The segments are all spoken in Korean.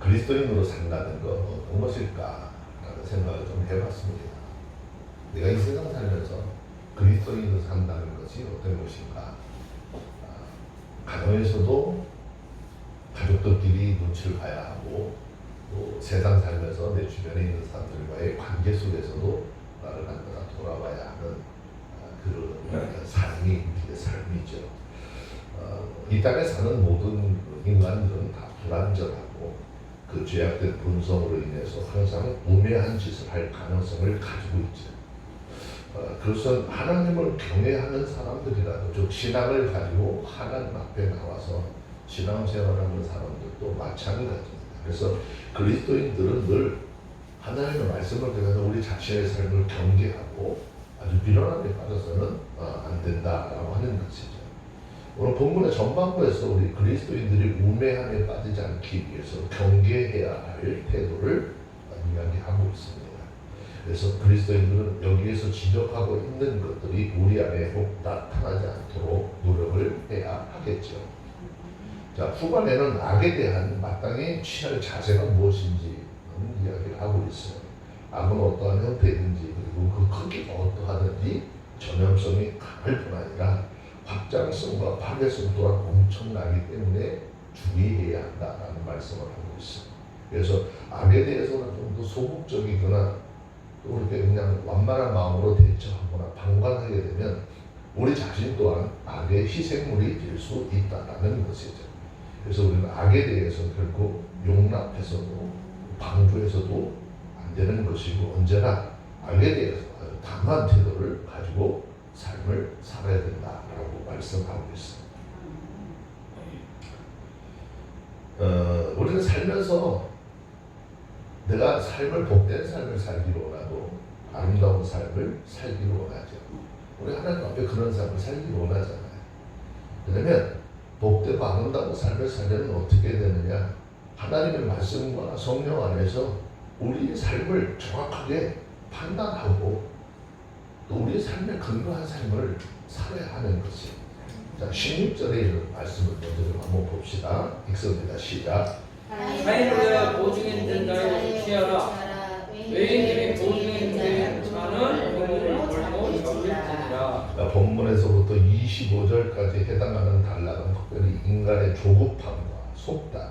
그리스도인으로 산다는 건 어떤 것일까라는 생각을 좀 해봤습니다. 내가 이 세상 살면서 그리스도인으로 산다는 것이 어떤 것인가? 가정에서도 가족들끼리 눈치를 봐야 하고, 또 세상 살면서 내 주변에 있는 사람들과의 관계 속에서도 나를 한번 돌아봐야 하는 그런 삶이 우리의 삶이죠. 이 땅에 사는 모든 인간들은 다 불완전하고 그 죄악된 본성으로 인해서 항상 우매한 짓을 할 가능성을 가지고 있죠. 그래서 하나님을 경외하는 사람들이라도, 즉 신앙을 가지고 하나님 앞에 나와서 신앙생활하는 사람들도 마찬가지입니다. 그래서 그리스도인들은 늘 하나님의 말씀을 통해서 우리 자신의 삶을 경계하고 아주 미련함에 빠져서는 안 된다라고 하는 것이죠. 오늘 본문의 전반부에서 우리 그리스도인들이 우매함에 빠지지 않기 위해서 경계해야 할 태도를 이야기하고 있습니다. 그래서 그리스도인들은 여기에서 지적하고 있는 것들이 우리 안에 꼭 나타나지 않도록 노력을 해야 하겠죠. 자, 후반에는 악에 대한 마땅히 취할 자세가 무엇인지 이야기를 하고 있어요. 악은 어떠한 형태이든지, 그리고 그 크기가 어떠하든지 전염성이 강할 뿐 아니라 확장성과 파괴성 또한 엄청나기 때문에 주의해야 한다라는 말씀을 하고 있어요. 그래서 악에 대해서는 좀 더 소극적이거나 또 이렇게 그냥 완만한 마음으로 대처하거나 방관하게 되면 우리 자신 또한 악의 희생물이 될 수 있다라는 것이죠. 그래서 우리는 악에 대해서 결국 용납해서도 방조해서도 안 되는 것이고, 언제나 악에 대해서 아주 강한 태도를 가지고 삶을 살아야 된다라고 말씀하고 있습니다. 우리는 살면서 내가 삶을 복된 삶을 살기를 원하고 아름다운 삶을 살기를 원하죠. 우리 하나님 앞에 그런 삶을 살기를 원하잖아요. 왜냐면 복되고 아름다운 삶을 살려면 어떻게 되느냐? 하나님의 말씀과 성령 안에서 우리의 삶을 정확하게 판단하고 또 우리의 삶에 근거한 삶을 살아야 하는 것입니다. 자, 16절에 이런 말씀을 먼저 한번 봅시다. 읽습니다. 시작. 타인을 보증인 된 자에게 취하라. 외인들이 보증인 된 자는 공을 벌고 적일지니라. 본문에서부터 25절까지 해당하는 단락은 특별히 인간의 조급함과 속담,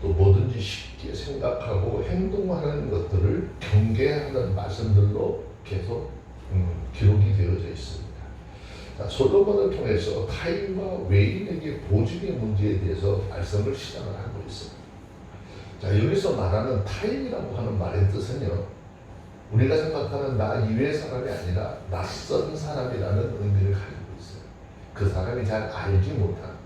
또 뭐든지 쉽게 생각하고 행동하는 것들을 경계하는 말씀들로 계속 기록이 되어져 있습니다. 자, 솔로몬을 통해서 타인과 외인에게 보증의 문제에 대해서 말씀을 시작을 하고 있습니다. 자, 여기서 말하는 타인이라고 하는 말의 뜻은요, 우리가 생각하는 나 이외의 사람이 아니라 낯선 사람이라는 의미를 가지고 있어요. 그 사람이 잘 알지 못한.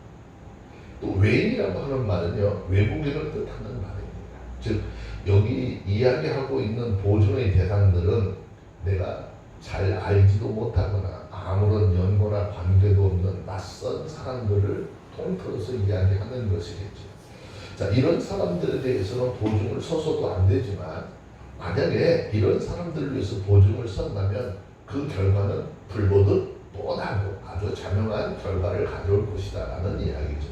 또 외인이라고 하는 말은요, 외국인을 뜻하는 말입니다. 즉 여기 이야기하고 있는 보증의 대상들은 내가 잘 알지도 못하거나 아무런 연고나 관계도 없는 낯선 사람들을 통틀어서 이야기하는 것이겠죠. 자, 이런 사람들에 대해서는 보증을 서서도 안 되지만, 만약에 이런 사람들을 위해서 보증을 썼다면 그 결과는 불보듯 뻔하고 아주 자명한 결과를 가져올 것이다 라는 이야기죠.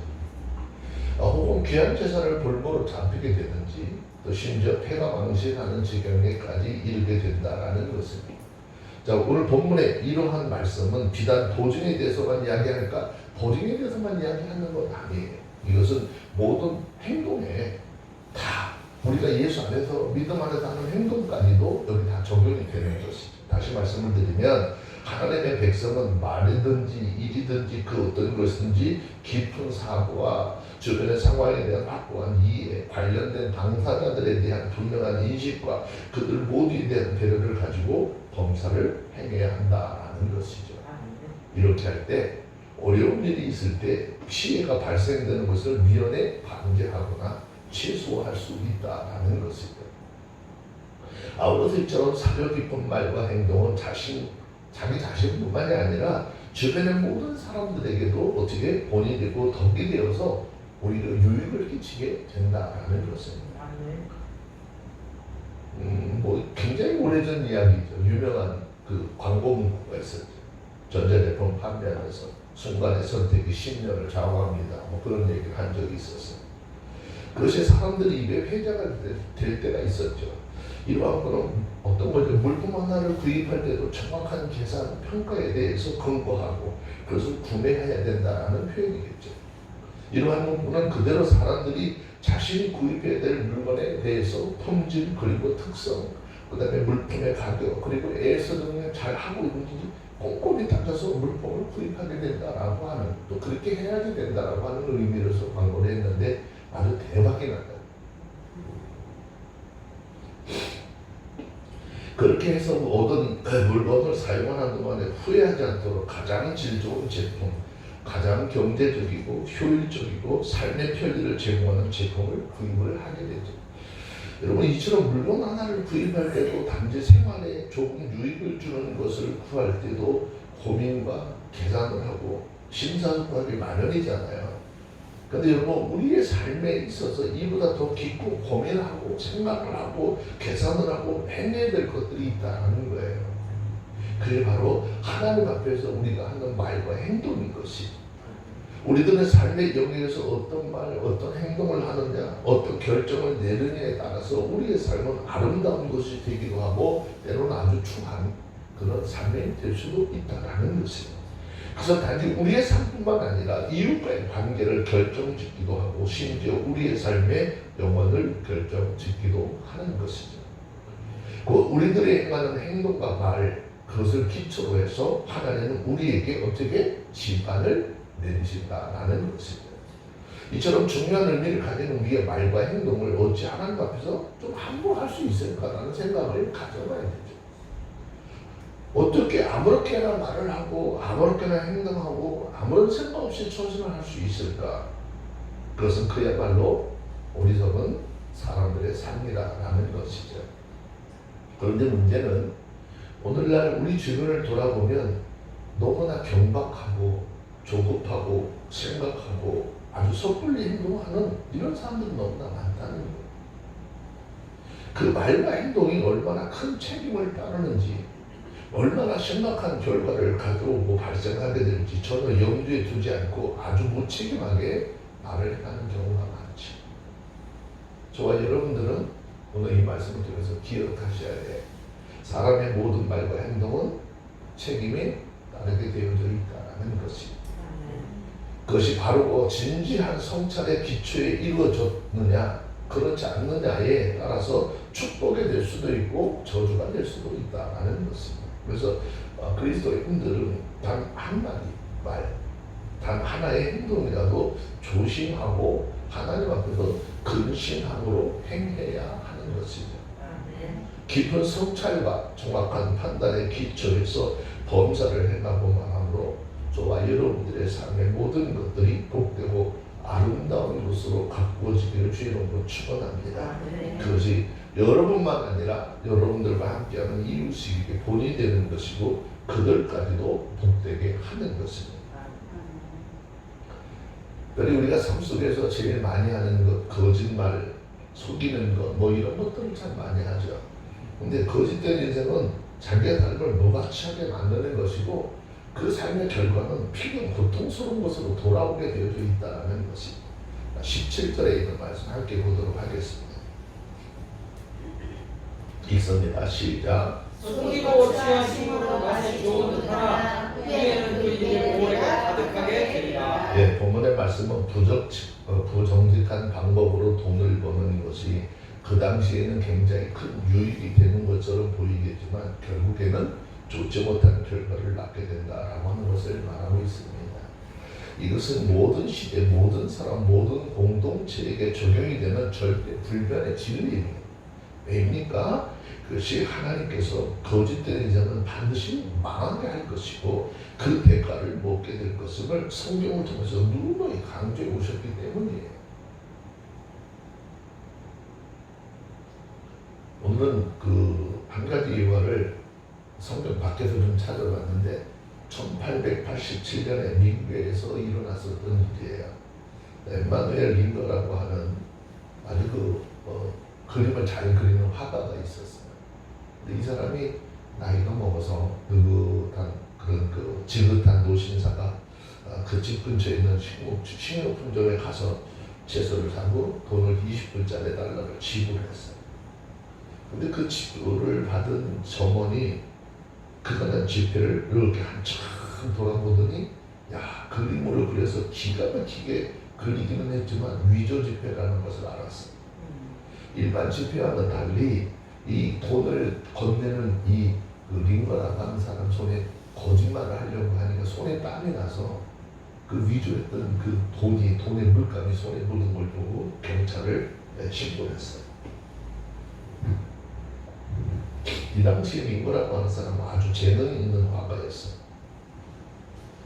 혹은 귀한 재산을 볼모로 잡히게 되든지, 또 심지어 폐가 망신하는 지경에까지 이르게 된다라는 것입니다. 자, 오늘 본문의 이러한 말씀은 비단 보증에 대해서만 이야기할까? 보증에 대해서만 이야기하는 건 아니에요. 이것은 모든 행동에 다 우리가 예수 안에서 믿음 안에서 하는 행동까지도 여기 다 적용이 되는 것이죠. 다시 말씀을 드리면 하나님의 백성은 말이든지 일이든지 그 어떤 것든지 깊은 사고와 주변의 상황에 대한 확고한 이해, 관련된 당사자들에 대한 분명한 인식과 그들 모두에 대한 배려를 가지고 범사를 행해야 한다는 것이죠. 이렇게 할 때 어려운 일이 있을 때 피해가 발생되는 것을 미연에 방지하거나 최소화할 수 있다는 것이죠. 아우러스처럼 사려 깊은 말과 행동은 자기 자신뿐만이 아니라 주변의 모든 사람들에게도 어떻게 본이 되고 덕이 되어서 오히려 유익을 끼치게 된다라는 것입니다. 뭐 굉장히 오래전 이야기죠. 유명한 그 광고 문구가 있었죠. 전자제품 판매하면서 순간의 선택이 10년을 좌우합니다. 뭐 그런 얘기를 한 적이 있었어요. 그것이 사람들이 입에 회자가 될 때가 있었죠. 이러한 거는 어떤 거죠? 물품 하나를 구입할 때도 정확한 계산, 평가에 대해서 근거하고 그것을 구매해야 된다는 표현이겠죠. 이러한 부분은 그대로 사람들이 자신이 구입해야 될 물건에 대해서 품질 그리고 특성, 그 다음에 물품의 가격, 그리고 애써 잘 하고 있는지 꼼꼼히 따져서 물품을 구입하게 된다라고 하는, 또 그렇게 해야지 된다라고 하는 의미로서 광고를 했는데 아주 대박이 났다. 그렇게 해서 모든 물건을 사용하는 동안에 후회하지 않도록 가장 질 좋은 제품, 가장 경제적이고 효율적이고 삶의 편리를 제공하는 제품을 구입을 하게 되죠. 여러분, 이처럼 물건 하나를 구입할 때도 단지 생활에 조금 유익을 주는 것을 구할 때도 고민과 계산을 하고 심사숙고하기 마련이잖아요. 근데 여러분, 우리의 삶에 있어서 이보다 더 깊고 고민하고 생각을 하고 계산을 하고 해내야 될 것들이 있다는 거예요. 그게 바로 하나님 앞에서 우리가 하는 말과 행동인 것이, 우리들의 삶의 영역에서 어떤 말, 어떤 행동을 하느냐, 어떤 결정을 내느냐에 따라서 우리의 삶은 아름다운 것이 되기도 하고 때로는 아주 추한 그런 삶이 될 수도 있다는 것입니다. 그래서 단지 우리의 삶뿐만 아니라 이웃과의 관계를 결정짓기도 하고 심지어 우리의 삶의 영원을 결정짓기도 하는 것이죠. 그 우리들의 행하는 행동과 말, 그것을 기초로 해서 하나님은 우리에게 어떻게 심판을 내리신다라는 것입니다. 이처럼 중요한 의미를 가진 우리의 말과 행동을 어찌 하나님 앞에서 좀 함부로할 수 있을까라는 생각을 가져봐야 되죠. 어떻게 아무렇게나 말을 하고 아무렇게나 행동하고 아무런 생각 없이 처신을 할 수 있을까? 그것은 그야말로 어리석은 사람들의 삶이라는 것이죠. 그런데 문제는 오늘날 우리 주변을 돌아보면 너무나 경박하고 조급하고 생각하고 아주 섣불리 행동하는 이런 사람들이 너무나 많다는 거예요. 그 말과 행동이 얼마나 큰 책임을 따르는지, 얼마나 심각한 결과를 가져오고 발생하게 될지 전혀 염두에 두지 않고 아주 무책임하게 말을 하는 경우가 많죠. 저와 여러분들은 오늘 이 말씀을 통해서 기억하셔야 돼. 사람의 모든 말과 행동은 책임이 따르게 되어져 있다는 것입니다. 그것이 바르고 진지한 성찰의 기초에 이루어졌느냐 그렇지 않느냐에 따라서 축복이 될 수도 있고 저주가 될 수도 있다는 것입니다. 그래서 그리스도인들은 단 한마디 말, 단 하나의 행동이라도 조심하고 하나님 앞에서 근신함으로 행해야 하는 것이죠. 깊은 성찰과 정확한 판단의 기초에서 범사를 행하고 말함으로 저와 여러분들의 삶의 모든 것들이 복되고 아름다운 것으로 가꾸어지기를 주의 이름으로 축원합니다. 그것이 여러분만 아니라 여러분들과 함께하는 이웃에게 본이 되는 것이고 그들까지도 복되게 하는 것입니다. 그리고 우리가 삶 속에서 제일 많이 하는 것, 거짓말, 속이는 것, 뭐 이런 것들을 참 많이 하죠. 근데 거짓된 인생은 자기의 삶을 무가치하게 만드는 것이고 그 삶의 결과는 필연 고통스러운 것으로 돌아오게 되어져 있다는 것입니다. 17절에 있는 말씀 함께 보도록 하겠습니다. 읽습니다. 시작. 속이고 취한 힘으로 맛이 좋은 듯하나 후에는 그 입에 모래가 가득하게 되리라. 예, 본문의 말씀은 부정직한 방법으로 돈을 버는 것이 그 당시에는 굉장히 큰 유익이 되는 것처럼 보이겠지만 결국에는 좋지 못한 결과를 낳게 된다라고 하는 것을 말하고 있습니다. 이것은 모든 시대, 모든 사람, 모든 공동체에게 적용이 되는 절대 불변의 진리입니다. 왜입니까? 그것이 하나님께서 거짓된 인생은 반드시 망하게 할 것이고 그 대가를 먹게 될 것을 성경을 통해서 누누이 강조해 오셨기 때문이에요. 오늘은 한 가지 일화를 성경 밖에서 좀 찾아봤는데 1887년에 미국에서 일어났었던 일이에요. 엠마누엘 린더라고 하는 아주 그림을 잘 그리는 화가가 있었어요. 근데 이 사람이 나이가 먹어서 느긋한 그런 지긋한 노신사가 그 집 근처에 있는 식료품점에 가서 채소를 사고 돈을 20불짜리 달러를 지불했어요. 근데 그 지불을 받은 점원이 그간한 집회를 이렇게 한참 돌아보더니 야, 그림으로 그려서 기가 막히게 그리기는 했지만 위조 지폐라는 것을 알았어요. 일반 지폐와는 달리 이 돈을 건네는 이 링거라고 하는 사람 손에 거짓말을 하려고 하니까 손에 땀이 나서 그 위조했던 그 돈의 물감이 손에 묻은 걸 보고 경찰을 신고했어요. 이 당시에 링거라고 하는 사람은 아주 재능이 있는 화가였어요.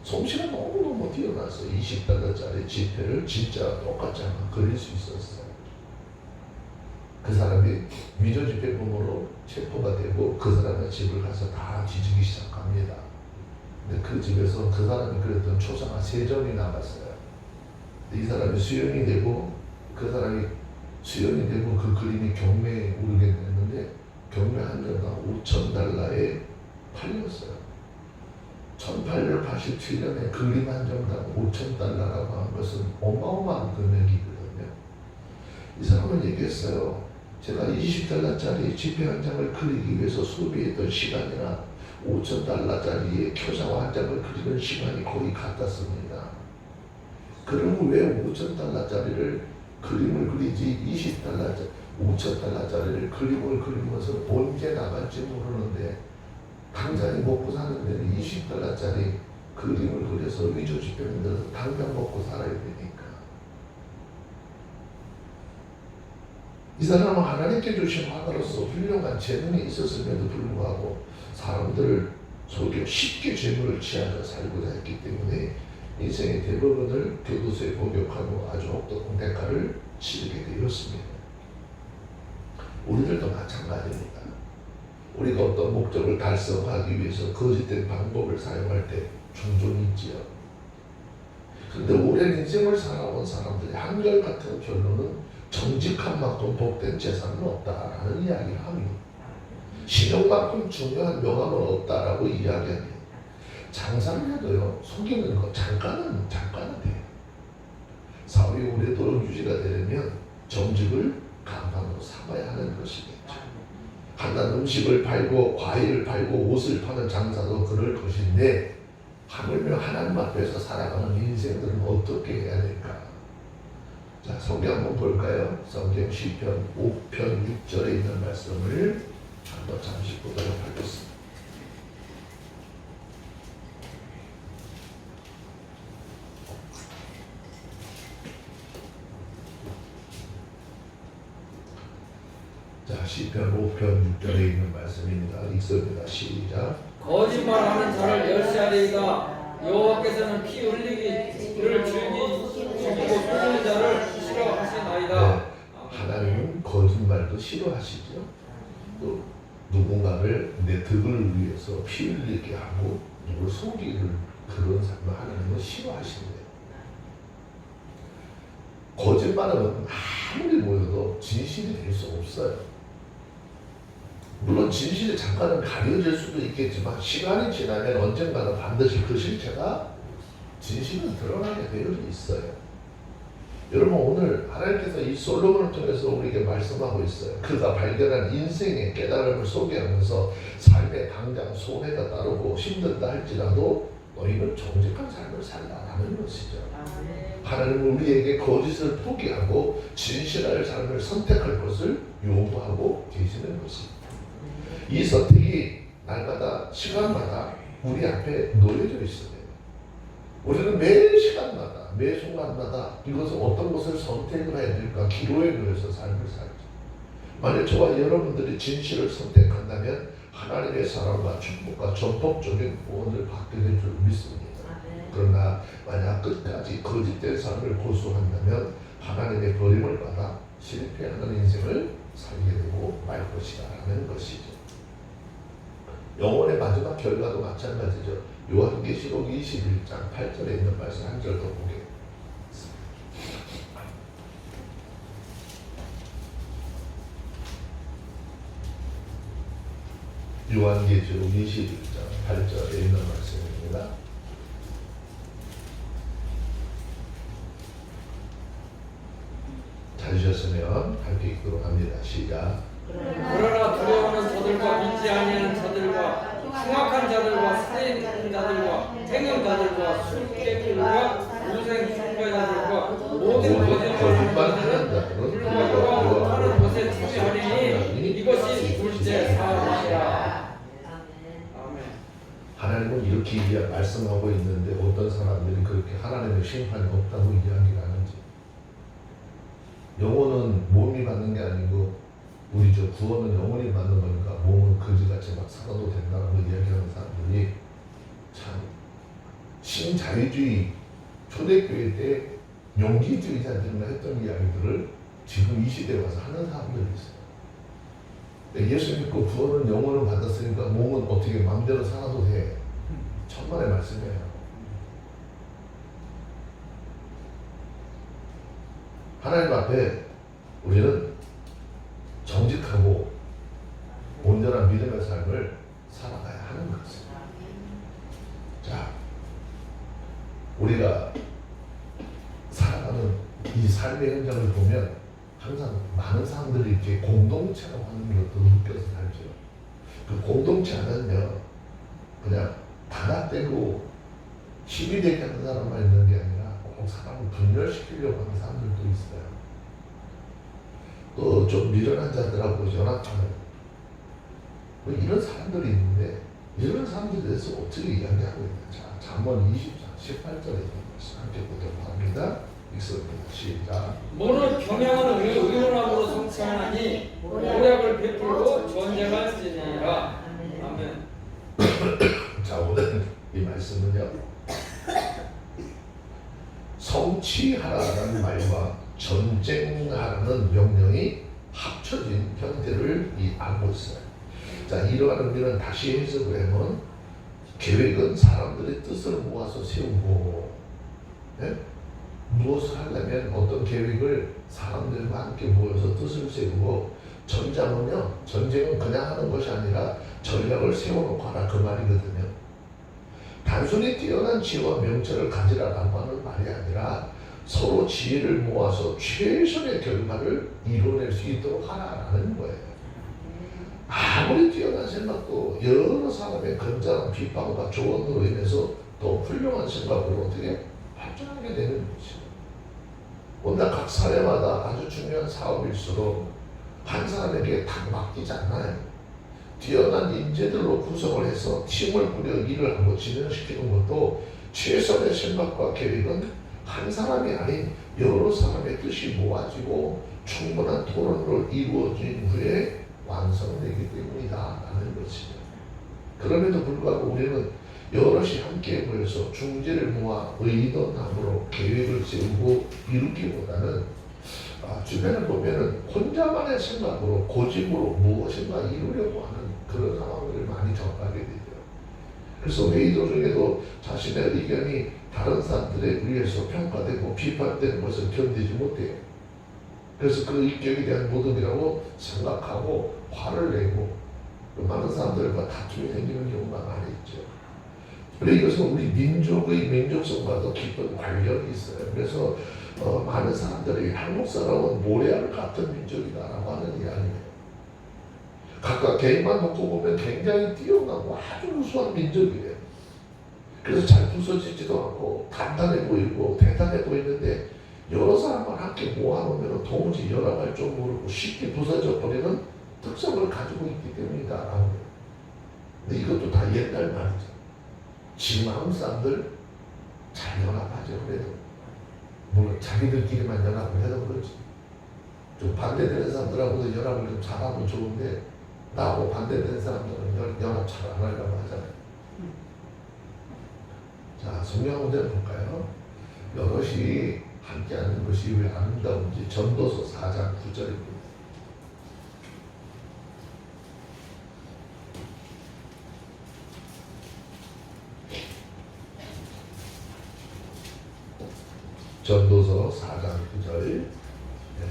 솜씨가 너무너무 뛰어나서 20달러짜리 지폐를 진짜 똑같이 한번 그릴 수 있었어요. 그 사람이 위조 지폐범으로 체포가 되고 그 사람의 집을 가서 다 뒤지기 시작합니다. 근데 그 집에서 그 사람이 그렸던 초상화 3점이 남았어요. 이 사람이 수용이 되고 그 사람이 수용이 되고 그 그림이 경매에 오르게 됐는데 경매 한 점당 5,000달러에 팔렸어요. 1887년에 그림 한 점당 5,000달러라고 하는 것은 어마어마한 금액이거든요. 이 사람은 얘기했어요. 제가 20달러짜리 지폐 한 장을 그리기 위해서 소비했던 시간이나 5,000달러짜리의 초상화 한 장을 그리는 시간이 거의 같았습니다. 그러면 왜 5,000달러짜리를 그림을 그리지 20달러짜리, 5,000달러짜리를 그림을 그리면서 언제 나갈지 모르는데 당장에 먹고 사는 데는 20달러짜리 그림을 그려서 위조 지폐 만들어서 당장 먹고 살아야 되니까. 이 사람은 하나님께 주신 화가로서 훌륭한 재능이 있었음에도 불구하고 사람들을 속여 쉽게 재물을 취하며 살고자 했기 때문에 인생의 대부분을 교도소에 복역하고 아주 혹독한 대가를 치르게 되었습니다. 우리들도 마찬가지입니다. 우리가 어떤 목적을 달성하기 위해서 거짓된 방법을 사용할 때 종종 있지요. 그런데 오랜 인생을 살아온 사람들의 한결같은 결론은 정직한 만큼 복된 재산은 없다라는 이야기를 합니다. 신용만큼 중요한 명함은 없다라고 이야기합니다. 장사를 해도요, 속이는 거 잠깐은 돼요. 사업이 오래도록 유지가 되려면 정직을 간판으로 삼아야 하는 것이겠죠. 한낱 음식을 팔고 과일을 팔고 옷을 파는 장사도 그럴 것인데 하물며 하나님 앞에서 살아가는 인생들은 어떻게 해야 될까? 자, 성경 한번 볼까요? 성경 시편 5편 6절에 있는 말씀을 한번 잠시 보도록 하겠습니다. 자, 시편 5편 6절에 있는 말씀입니다. 읽습니다. 시작. 거짓말하는 자를 멸시하리이다. 여호와께서는 피 흘리기를 죽이고 속이는 자를 싫어하시나이다. 네, 하나님은 거짓말도 싫어하시죠. 또 누군가를 내 득을 위해서 피 흘리게 하고 누굴 속이는 그런 삶을 하나님은 싫어하시는데요. 거짓말은 아무리 모여도 진실이 될 수 없어요. 물론 진실이 잠깐은 가려질 수도 있겠지만 시간이 지나면 언젠가는 반드시 그 실체가 진실은 드러나게 되어 있어요. 여러분, 오늘 하나님께서 이 솔로몬을 통해서 우리에게 말씀하고 있어요. 그가 발견한 인생의 깨달음을 소개하면서 삶에 당장 손해가 따르고 힘든다 할지라도 너희는 정직한 삶을 살라라는 것이죠. 하나님은 우리에게 거짓을 포기하고 진실할 삶을 선택할 것을 요구하고 계시는 것입니다. 이 선택이 날마다 시간마다 우리 앞에 놓여져 있어요. 우리는 매 시간마다 매 순간마다 이것은 어떤 것을 선택을 해야 될까 기로에 놓여서 삶을 살죠. 만약 저와 여러분들이 진실을 선택한다면 하나님의 사랑과 축복과 전폭적인 구원을 받게 될 줄 믿습니다. 그러나 만약 끝까지 거짓된 삶을 고수한다면 하나님의 버림을 받아 실패하는 인생을 살게 되고 말 것이다 라는 것이죠. 영혼의 마지막 결과도 마찬가지죠. 요한계시록 21장 8절에 있는 말씀 한 절 더 보겠습니다. 요한계시록 21장 8절에 있는 말씀입니다. 함께 읽도록 합니다. 시작. 그러나 두려워하는 자들과 믿지 아니하는 자들과 흉악한 자들과 살인 자들과 행음자들과 술객들과 우생 숭배자들과 모든 거짓말하는 자들은 불과 못하는 것에 참여하리니 이것이 둘째 사람이라. 아멘. 하나님은 이렇게 말씀하고 있는데 어떤 사람들이 그렇게 하나님의 심판이 없다고 이야기를 하는지. 영혼은 몸이 받는 게 아니고 우리 저 구원은 영혼이 받는 거니까 몸은 거지같이 막 살아도 된다고 이야기하는 사람들이 참 신자유주의 초대교회 때 용기주의자들만 했던 이야기들을 지금 이 시대에 와서 하는 사람들이 있어요. 예수 믿고 구원은 영혼을 받았으니까 몸은 어떻게 마음대로 살아도 돼. 천만의 말씀이에요. 하나님 앞에 우리는 정직하고 온전한 믿음의 삶을 살아가야 하는 것입니다. 자, 우리가 살아가는 이 삶의 현장을 보면 항상 많은 사람들이 이렇게 공동체라고 하는 것도 느껴서 살죠. 그 공동체 안은요, 그냥 단합되고 힘이 되게 하는 사람만 있는 게 아니라 꼭 사람을 분열시키려고 하는 사람들도 있어요. 또 좀 미련한 자들하고 연합하는 뭐 이런 사람들이 있는데 이런 사람들에 대해서 어떻게 이야기하고 있나. 자, 잠언 24, 18절에 있는 말씀 함께 보도록 합니다. 읽습니다. 시작. 모를 경영하는 의논함으로 성취하나니 모략을 베풀고 전쟁할지니라. 아멘. 자, 오늘 이 말씀은요, 성취하라는 말과 전쟁하라는 명령이 합쳐진 형태를 알고 있어요. 자, 이러한 의미는 다시 해석을 하면 계획은 사람들의 뜻을 모아서 세우고, 예? 무엇을 하려면 어떤 계획을 사람들과 함께 모여서 뜻을 세우고, 전쟁은 그냥 하는 것이 아니라 전략을 세워놓고 하라, 그 말이거든요. 단순히 뛰어난 지혜와 명철을 가지라라고 하는 말이 아니라 서로 지혜를 모아서 최선의 결과를 이뤄낼 수 있도록 하라라는 거예요. 아무리 뛰어난 생각도 여러 사람의 건장한 비판과 조언으로 인해서 더 훌륭한 생각으로 어떻게 발전하게 되는 거죠. 온갖 각 사회마다 아주 중요한 사업일수록 한 사람에게 다 맡기지 않아요. 뛰어난 인재들로 구성을 해서 팀을 꾸려 일을 하고 진행시키는 것도 최선의 생각과 계획은 한 사람이 아닌 여러 사람의 뜻이 모아지고 충분한 토론으로 이루어진 후에 완성되기 때문이다 라는 것이죠. 그럼에도 불구하고 우리는 여럿이 함께 모여서 중재를 모아 의논함으로 계획을 세우고 이루기보다는 주변을 보면은 혼자만의 생각으로 고집으로 무엇인가 이루려고 하는 그런 상황들을 많이 접하게 되죠. 그래서 회의 도중에도 자신의 의견이 다른 사람들에 의해서 평가되고 비판되는 것을 견디지 못해요. 그래서 그 의견에 대한 모독이라고 생각하고 화를 내고 많은 사람들과 다툼이 생기는 경우가 많이 있죠. 그래서 이것은 우리 민족의 민족성과도 깊은 관련이 있어요. 그래서 많은 사람들이 한국 사람은 모래알 같은 민족이다라고 하는 이야기예요. 각각 개인만 놓고 보면 굉장히 뛰어나고 아주 우수한 민족이에요. 그래서 잘 부서지지도 않고 단단해 보이고 대단해 보이는데 여러 사람만 함께 모아놓으면 도무지 열어갈 줄 모르고 쉽게 부서져 버리는 특성을 가지고 있기 때문이다. 근데 이것도 다 옛날 말이죠. 지금 한국 사람들 잘 연합하죠. 그래도 물론 자기들끼리만 연합을 해도 그렇지. 좀 반대되는 사람들하고도 연합을 좀 잘하면 좋은데 나하고 반대되는 사람들은 연합 잘 안 하려고 하잖아요. 자, 성경 문제를 볼까요? 여럿이 함께하는 것이 왜 아름다운지 전도서 4장 9절입니다. 전도서 4장 9절. 네.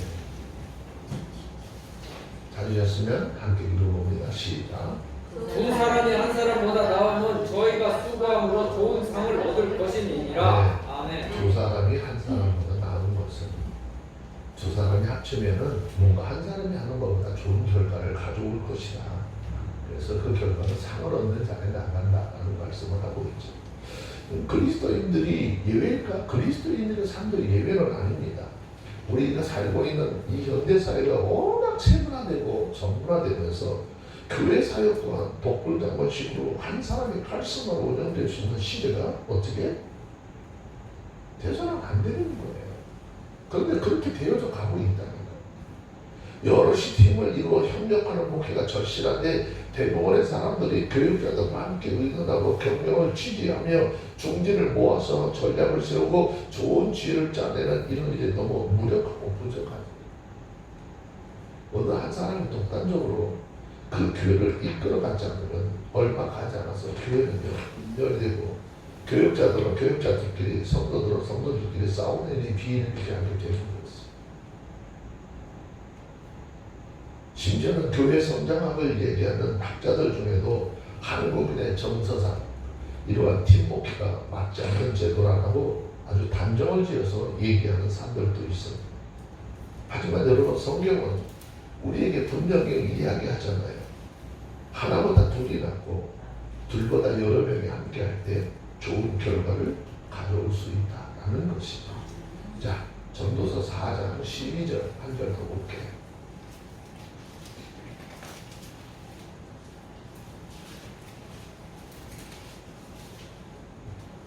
찾으셨으면 함께 읽어봅니다. 시작. 두 사람이 한 사람보다 나으면 저희가 수고함으로 좋은 상을 얻을 것이니라. 네. 아멘. 두 사람이 한 사람보다 나은 것은 두 사람이 맞추면은 뭔가 한 사람이 하는 것보다 좋은 결과를 가져올 것이다. 그래서 그 결과는 상을 얻는 자에 나간다라는 말씀을 하고 있죠. 그리스도인들이 예외일까? 그리스도인들의 삶도 예외는 아닙니다. 우리가 살고 있는 이 현대 사회가 워낙 세분화되고 전문화되면서 교회 사역 또한 독불장군식으로 한 사람이 칼씀으로 운영될 수 있는 시대가 어떻게 돼서는 안 되는 거예요. 그런데 그렇게 되어져 가고 있다는 거예요. 여럿이 팀을 이루어 협력하는 목회가 절실한데 대부분의 사람들이 교육자들과 함께 의논하고 경영을 지지하며 중진을 모아서 전략을 세우고 좋은 지혜를 짜내는 이런 일이 너무 무력하고 부족하죠. 어느 한 사람이 독단적으로 그 교회를 이끌어가지 않으면 얼마 가지 않아서 교회는요 분열되고 교육자들은 교육자들끼리 성도들은 성도들끼리 싸우는 일이 비일비재하게 되는 것이죠. 심지어는 교회 성장학을 얘기하는 학자들 중에도 한국인의 정서상 이러한 팀 목회가 맞지 않는 제도라고 아주 단정을 지어서 얘기하는 사람들도 있습니다. 하지만 여러분 성경은 우리에게 분명히 이야기하잖아요. 하나보다 둘이 낫고 둘보다 여러 명이 함께 할 때 좋은 결과를 가져올 수 있다라는 것이죠. 자, 전도서 4장 12절 한 절 더 볼게요.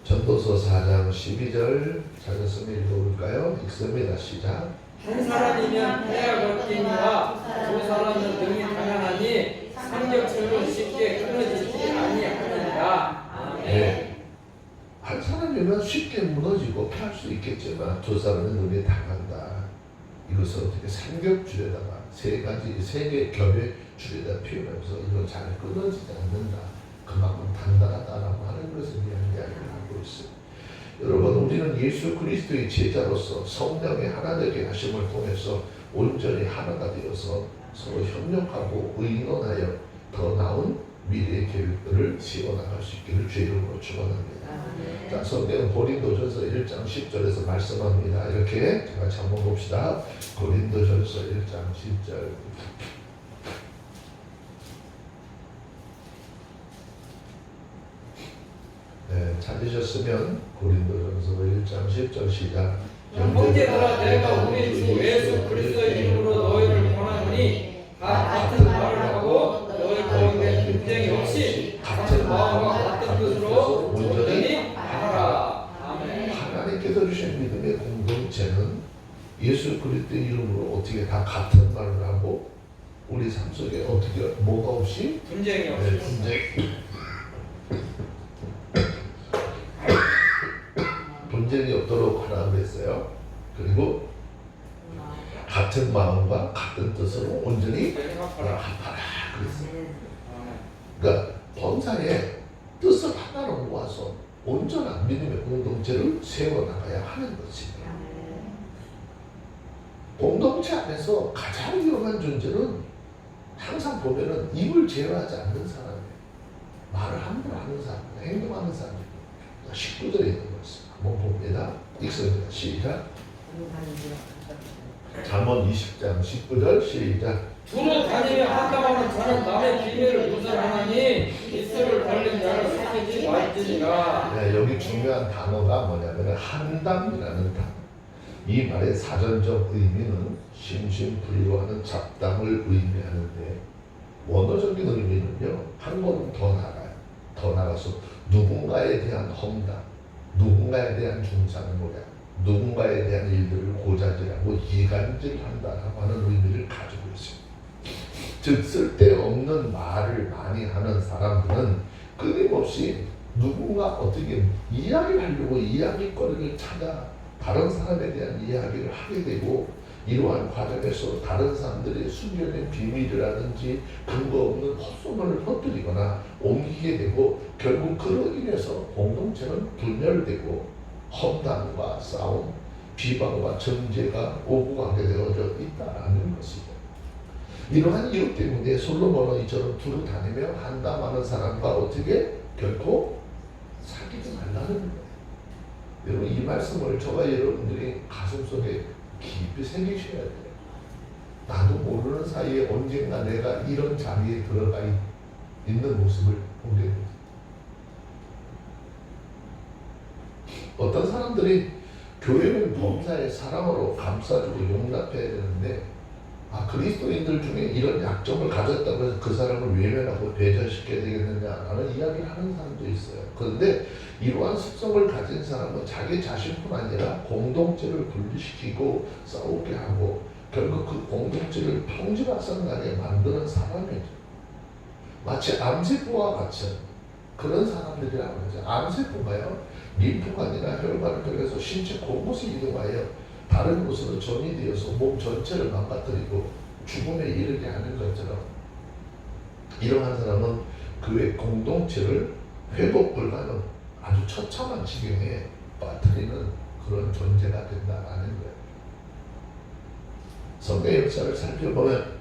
전도서 4장 12절 찾았으면 읽어볼까요? 읽습니다. 시작. 한 사람이면 패야 걷기니와 두 사람은 등이 가난하니 삼겹살은 쉽게 끊어지지 아니하느니라. 네. 한 사람이면 쉽게 무너지고 패할 수 있겠지만 두 사람은 눈이 당한다. 이것을 어떻게 삼겹줄에다가 세 개 겹의 줄에다 표현하면서 이거 잘 끊어지지 않는다. 그만큼 단단하다라고 하는 것을 이야기를 하고 있습니다. 여러분, 우리는 예수 그리스도의 제자로서 성령의 하나 되게 하심을 통해서 온전히 하나가 되어서 서로 협력하고 의논하여 더 나은 미래의 계획들을 세워나갈 수 있기를 주의 이름으로 축원합니다. 자, 성경은 고린도전서 1장 10절에서 말씀합니다. 이렇게 같이 한번 봅시다. 고린도전서 1장 10절. 네, 찾으셨으면 고린도전서 1장 10절 시작. 형제들아, 내가 우리 주 예수 그리스도의 이름으로 너희를 권하노니 다 같은 말을 하고 너희 가운데 분쟁이 없이 같은 마음과 같은 뜻으로 온전히 하라. 아멘. 하나님께서 주신 믿음의 공동체는 예수 그리스도의 이름으로 어떻게 다 같은 말을 하고 우리 삶 속에 어떻게 뭐가 없이 분쟁이 없이. 네, 분쟁이 없도록 하라 그랬어요. 그리고 같은 마음과 같은 뜻으로 온전히 합하라 그랬어요. 그러니까 본사의 뜻을 하나로 모아서 온전한 믿음의 공동체를 세워나가야 하는 것입니다. 공동체 안에서 가장 위험한 존재는 항상 보면은 입을 제어하지 않는 사람이에요. 말을 함부로 하는 사람, 행동하는 사람이에요. 19절에 있는 것입니다. 한번 봅니다. 읽습니다. 시작. 잠언 20장 19절 시작. 두루 다니며 한담하는 자는 남의 비밀을 누설하나니 입술을 벌린 자를 속이지 말지니라. 네, 여기 중요한 단어가 뭐냐면 한담이라는 단어. 이 말의 사전적 의미는 심심풀이로 하는 잡담을 의미하는데 원어적인 의미는요, 한 걸음 더 나가요. 더 나가서 누군가에 대한 험담, 누군가에 대한 중상모략, 누군가에 대한 일들을 고자질하고 이간질한다라고 하는 의미를 가지고 있습니다. 즉 쓸데없는 말을 많이 하는 사람들은 끊임없이 누군가 어떻게 이야기를 하려고 이야기거리를 찾아 다른 사람에 대한 이야기를 하게 되고 이러한 과정에서 다른 사람들의 숨겨낸 비밀이라든지 근거 없는 헛소문을 퍼뜨리거나 옮기게 되고 결국 그로 인해서 공동체는 분열되고 험담과 싸움, 비방과 정죄가 오고 가게 되어져 있다는 것이죠. 이러한 이유 때문에 솔로몬은 이처럼 두루 다니며 한담하는 사람과 어떻게 결코 사귀지 말라는 거예요. 여러분, 이 말씀을 저와 여러분들이 가슴속에 깊이 새기셔야 돼요. 나도 모르는 사이에 언젠가 내가 이런 자리에 들어가 있는 모습을 보게 됩니다. 어떤 사람들이 교회는 범사에 사랑으로 감싸주고 용납해야 되는데 그리스도인들 중에 이런 약점을 가졌다고 해서 그 사람을 외면하고 배제시켜야 되겠느냐라는 이야기를 하는 사람도 있어요. 그런데 이러한 습성을 가진 사람은 자기 자신뿐 아니라 공동체를 분리시키고 싸우게 하고 결국 그 공동체를 평지박산나게 만드는 사람이죠. 마치 암세포와 같은 그런 사람들이라고 하죠. 암세포가요, 림프관이나 혈관을 통해서 신체 곳곳에 이동하여 다른 곳으로 전이되어서 몸 전체를 망가뜨리고 죽음에 이르게 하는 것처럼 이러한 사람은 그의 공동체를 회복 불가능 아주 처참한 지경에 빠뜨리는 그런 존재가 된다라는 거예요. 성경의 역사를 살펴보면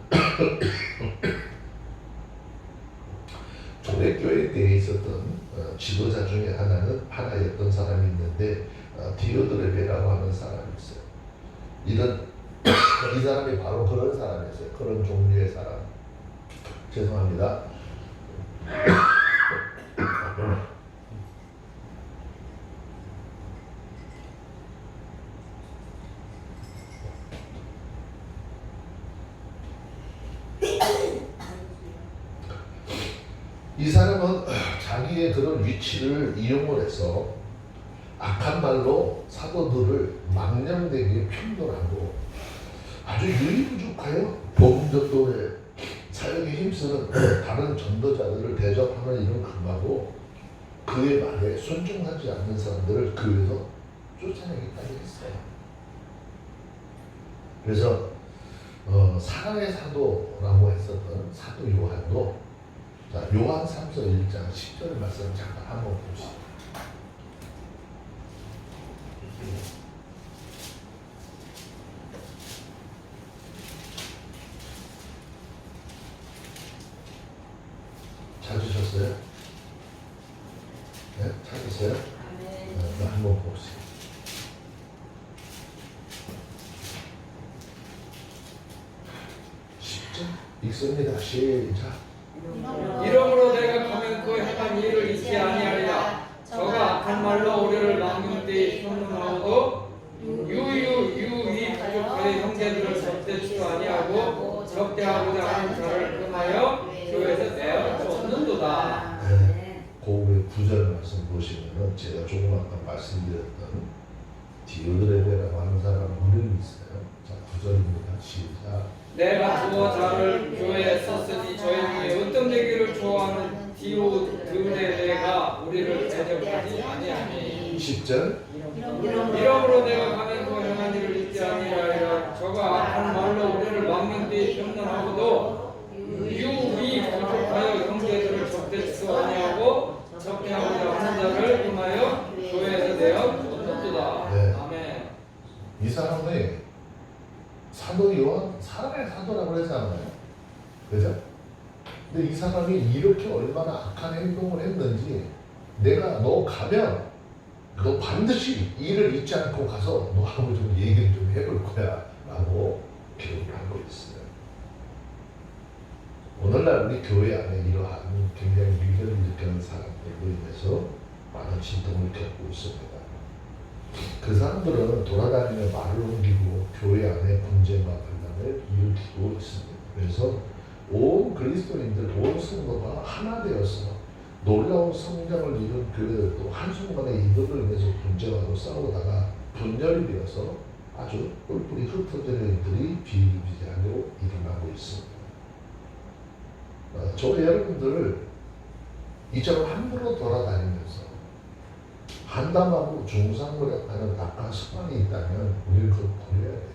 초대교회에 대해 있었던 지도자 중에 하나였던 사람이 있는데 디오드레베라고 하는 사람이 있어요. 이 사람이 바로 그런 사람이었어요. 그런 종류의 사람. 죄송합니다. 이 사람은 자기의 그런 위치를 이용을 해서 악한 말로 사도들을 망령되게 편돌하고 아주 유의부족하여 복음 전도에 사역에 힘쓰는 다른 전도자들을 대접하는 일은 금하고 그의 말에 순종하지 않는 사람들을 교회에서 쫓아내기까지 했어요. 그래서 사랑의 사도라고 했었던 사도 요한도 요한 3서 1장 10절 말씀 잠깐 한번 보시죠. 찾으셨어요? 네? 찾으세요? 네, 한번 보세요. 10절 읽습니다. 시작. 이러므로 내가 가면 그 행한 일을 잊지 아니하리라. 저가 악한 말로 우리를 망령되이 소문하고 유이 부족하여 형제들을 적대치도 아니하고 적대하고자 하는 자를 금하여 교회에서 떼어쫓는도다. 고의 9절 말씀 보시면은 제가 조금 아까 말씀드렸던 디오드레베라고 하는 사람 이름이 있어요. 자, 9절입니다. 시작. 내가 두어 자를 교회에 썼으니 저희 중에 어떤 되기를 좋아하는 디오드레베가 우리를 대접하지 아니하니. 10절. 이러므로 내가 가면 그 행한 일을 잊지 아니하리라. 저가 악한 말로 우리를 망령되이 편론하고도 유이 부족하여 형제들을 적대치도 아니하고 적대하고자 하는 자를 금하여 교회에서 내어 쫓는도다. 네. 아멘. 이 사람의 사도 요한 사랑의 사도라고 했잖아요. 그죠? 근데 이 사람이 이렇게 얼마나 악한 행동을 했는지 내가 너 가면 너 반드시 일을 잊지 않고 가서 너하고 좀 얘기를 좀 해볼 거야 라고 기록을 하고 있어요. 오늘날 우리 교회 안에 이러한 굉장히 위기를 느끼는 사람들로 인해서 많은 진동을 겪고 있습니다. 그 사람들은 돌아다니며 말을 옮기고 교회 안에 분쟁과 반란을 일으키고 있습니다. 그래서 온 그리스도인들, 온 성도가 하나 되어서 놀라운 성장을 이룬 교회들도 한순간에 이들로 인해서 분쟁하고 싸우다가 분열이 되어서 아주 뿔뿔이 흩어지는 일들이 비일비재하게 일어나고 있습니다. 저 여러분들 이처럼 함부로 돌아다니면서 한담하고 중상모략하는 낙한 습관이 있다면 우리는 그걸 버려야 돼요.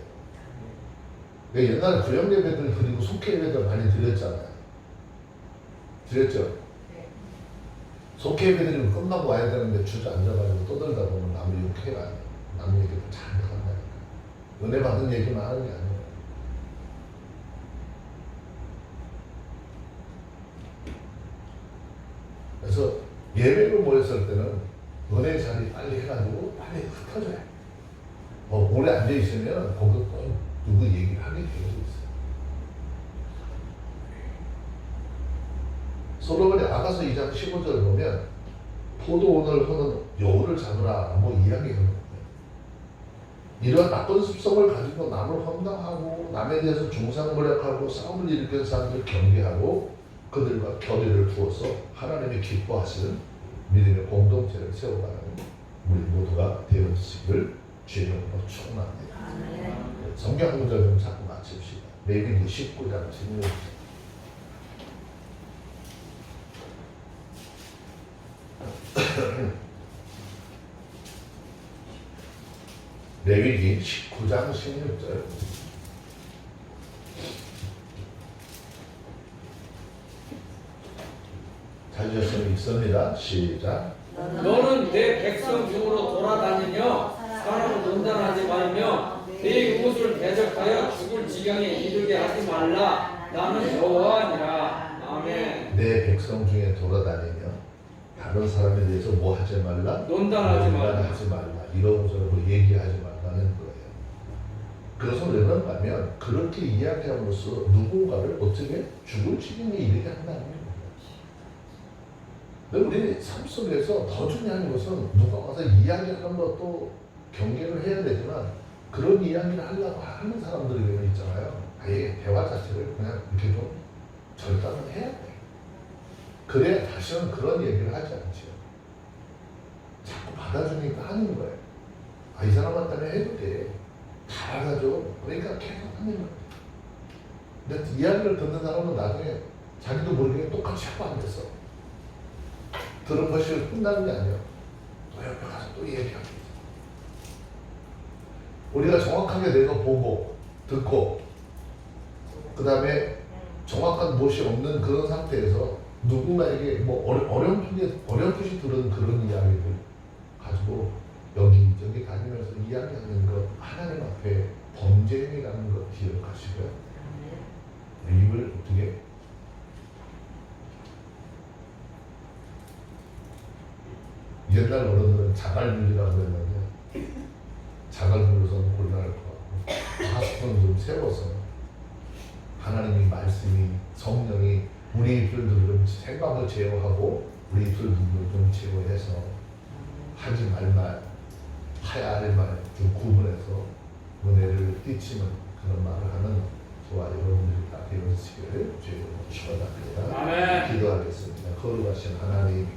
옛날에 구역 예배들 그리고 속회 예배들 많이 드렸잖아요. 드렸죠? 속회 예배들이 끝나고 와야 되는데 주저앉아가지고 떠들다 보면 남의 욕해가 아니에요. 남의 얘기를 잔뜩 한다니까. 은혜 받은 얘기만 하는 게 아니에요. 그래서 예배로 모였을 때는 은혜 자리 빨리 해가지고 빨리 흩어져요. 오래 앉아있으면 거기 꼭 누구 얘기를 하게 되어 있어요. 솔로몬이 아가서 2장 15절 보면 포도원을 허는 여우를 잡으라 뭐 이야기하는 거예요. 이러한 나쁜 습성을 가지고 남을 험담하고 남에 대해서 중상모략하고 싸움을 일으키는 사람들을 경계하고 그들과 교제를 두어서 하나님이 기뻐하시는 믿음의 공동체를 세워가는 우리 모두가 되어지시기를 주님으로 축원합니다. 성경 한 구절 좀 자꾸 마칩시다. 레위기 19장 16절. 레위기 19장 16절. 찾으셨으면 읽습니다. 시작. 너는 내 백성 중으로 돌아다니며 사람을 논단하지 말며 네 이웃을 대적하여 죽을 지경에 이르게 하지 말라. 나는 여호와니라. 아멘. 내 백성 중에 돌아다니며 다른 사람에 대해서 뭐 하지 말라? 논단하지 말라. 하지 말라. 이러고저러고 얘기하지 말라는 거예요. 그것은 왜 그런가면 그렇게 이야기함으로써 누군가를 어떻게 죽을 지경에 이르게 한다는 거예요. 근데 우리 삶 속에서 더 중요한 것은 누가 와서 이야기하는 것도 경계를 해야 되지만 그런 이야기를 하려고 하는 사람들이 있잖아요. 아예 대화 자체를 그냥 이렇게 좀 절단을 해야 돼. 그래야 다시는 그런 얘기를 하지 않지요. 자꾸 받아주니까 하는 거예요. 아, 이 사람한테는 해도 돼. 다 받아줘. 그러니까 계속 하는 거예요. 근데 이야기를 듣는 사람은 나중에 자기도 모르게 똑같이 하고 앉았어. 들은 것이 끝나는 게 아니야. 또 옆에 가서 또 얘기하고. 우리가 정확하게 내가 보고 듣고 그 다음에 정확한 무엇이 없는 그런 상태에서 누군가에게 뭐 어렴풋이 들은 그런 이야기를 가지고 여기저기 다니면서 이야기하는 것 하나님 앞에 범죄행위라는 것 기억하시고요. 입을 어떻게 옛날 어른들은 자갈물이라고 했는데 자갈물로서는 곤란할 것 같고 가스통 좀 세워서 하나님의 말씀이 성령이 우리 입술들을 좀 생각을 제어하고 우리 입술들을 좀 제어해서 하지 말 말, 하야 할 말 좀 구분해서 은혜를 끼치는 그런 말을 하는 저와 여러분들이 다 되어지기를 주님으로 축원합니다. 아멘. 기도하겠습니다. 거룩하신 하나님,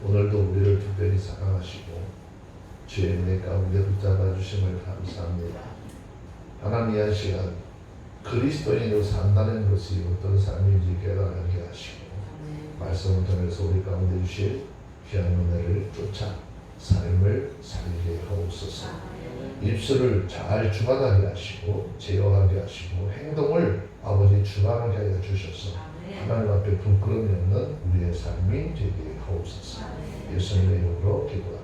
오늘도 우리를 특별히 사랑하시고 주의 은혜 가운데 붙잡아 주심을 감사합니다. 하나님, 이 시간 그리스도인으로 산다는 것이 어떤 삶인지 깨달게 하시고 말씀을 통해서 우리 가운데 주실 귀한 은혜를 쫓아 삶을 살게 하옵소서. 입술을 잘 주관하게 하시고 제어하게 하시고 행동을 아버지 주관하게 하여 주셔서 하나님 앞에 부끄러움이 없는 우리의 삶이 되게 하옵소서. 예수님의 이름으로 기도합니다.